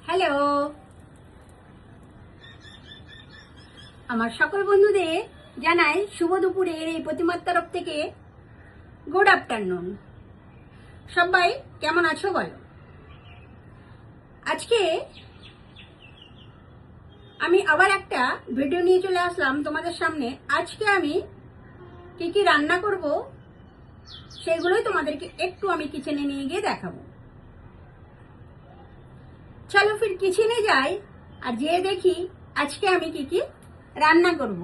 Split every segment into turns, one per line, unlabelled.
Hello, আমার সকল বন্ধুদের জানাই শুভ দুপুরের এই প্রতিমার তরফ থেকে গুড আফটারনুন। সবাই কেমন আছো বলো। আজকে আমি আবার একটা ভিডিও নিয়ে চলে আসলাম তোমাদের সামনে। আজকে আমি কি কি রান্না করব সেগুলোই তোমাদেরকে একটু আমি কিচেনে নিয়ে গিয়ে দেখাবো। চলো ফির কিচেনে যাই আর যেয়ে দেখি আজকে আমি কি কি রান্না করব।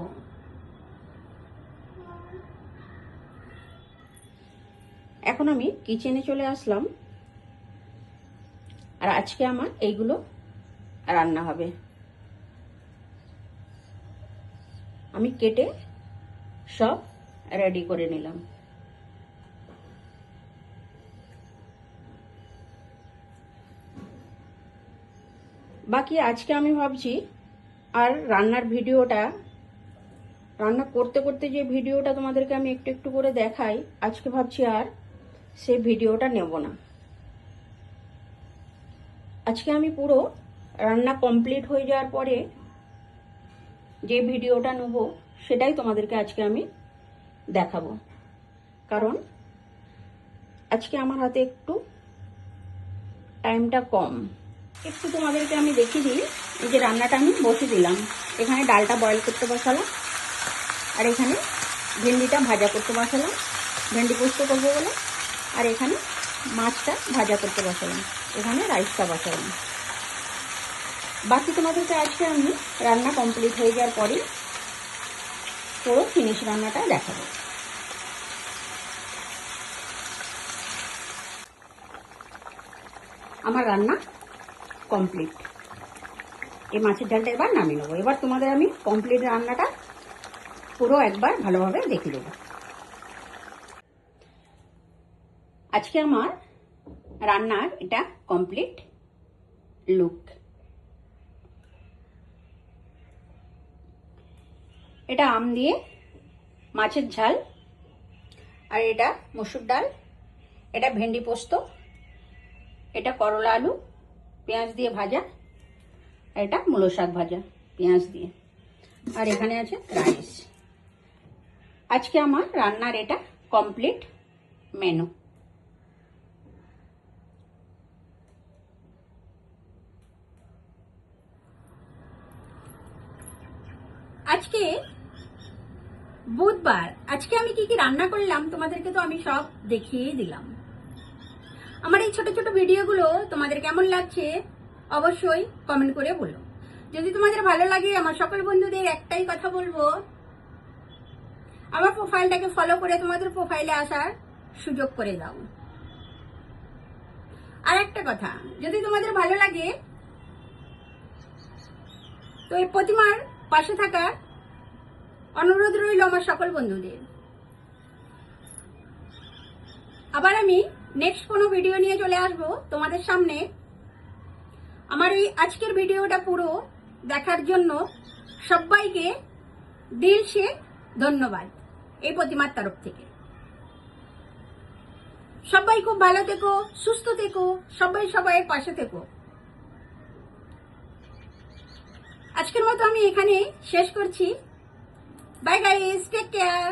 এখন আমি কিচেনে চলে আসলাম আর আজকে আমার এইগুলো রান্না হবে। আমি কেটে সব রেডি করে নিলাম। বাকি আজকে আমি ভাবছি আর রান্নার ভিডিওটা, রান্না করতে করতে যে ভিডিওটা তোমাদেরকে আমি একটু একটু করে দেখাই, আজকে ভাবছি আর সেই ভিডিওটা নেব না। আজকে আমি পুরো রান্না কমপ্লিট হয়ে যাওয়ার পরে যে ভিডিওটা নেব সেটাই তোমাদেরকে আজকে আমি দেখাবো। কারণ আজকে আমার হাতে একটু টাইমটা কম। একটু তোমাদেরকে আমি দেখিয়ে দিই। এই যে রান্নাটা আমি বসিয়ে দিলাম, এখানে ডালটা বয়েল করতে বসালাম আর এখানে ভেন্ডিটা ভাজা করতে বসালাম, ভেন্ডি পোস্ত করবো বলে। আর এখানে মাছটা ভাজা করতে বসালাম, এখানে রাইসটা বসালাম। বাকি তোমাদেরকে আজকে আমি রান্না কমপ্লিট হয়ে যাওয়ার পরে পুরো ফিনিশ রান্নাটা দেখাবো। আমার রান্না কমপ্লিট। এই মাছের ডালটা এবার নামিয়ে নেবো। এবার তোমাদের আমি কমপ্লিট রান্নাটা পুরো একবার ভালোভাবে দেখে দেবো। আজকে আমার রান্নার এটা কমপ্লিট লুক। এটা আম দিয়ে মাছের ঝাল, আর এটা মসুর ডাল, এটা ভেন্ডি পোস্ত, এটা করলা আলু পেঁয়াজ দিয়ে ভাজা, আর এটা মূলো শাক ভাজা পেঁয়াজ দিয়ে, আর এখানে আছে রাইস। আজকে আমার রান্নার এটা কমপ্লিট মেনু। আজকে বুধবার, আজকে আমি কি কি রান্না করলাম তোমাদেরকে তো আমি সব দেখিয়ে দিলাম। আমার এই ছোট ছোট ভিডিওগুলো তোমাদের কেমন লাগছে অবশ্যই কমেন্ট করে বলো। যদি তোমাদের ভালো লাগে, আমার সকল বন্ধুদের একটাই কথা বলবো, আমার প্রোফাইলটাকে ফলো করে তোমাদের প্রোফাইলে আসার সুযোগ করে দাও। আর একটা কথা, যদি তোমাদের ভালো লাগে তো এই প্রতিমার পাশে থাকার অনুরোধ রইল আমার সকল বন্ধুদের। আবার আমি নেক্সট কোনো ভিডিও নিয়ে চলে আসবো তোমাদের সামনে। আমার এই আজকের ভিডিওটা পুরো দেখার জন্য সবাইকে দিল সে ধন্যবাদ এই প্রতিমার তরফ থেকে। সবাই খুব ভালো থেকো, সুস্থ থেকো, সবাই সবাইয়ের পাশে থেকো। আজকের মতো আমি এখানে শেষ করছি। Bye guys, take care.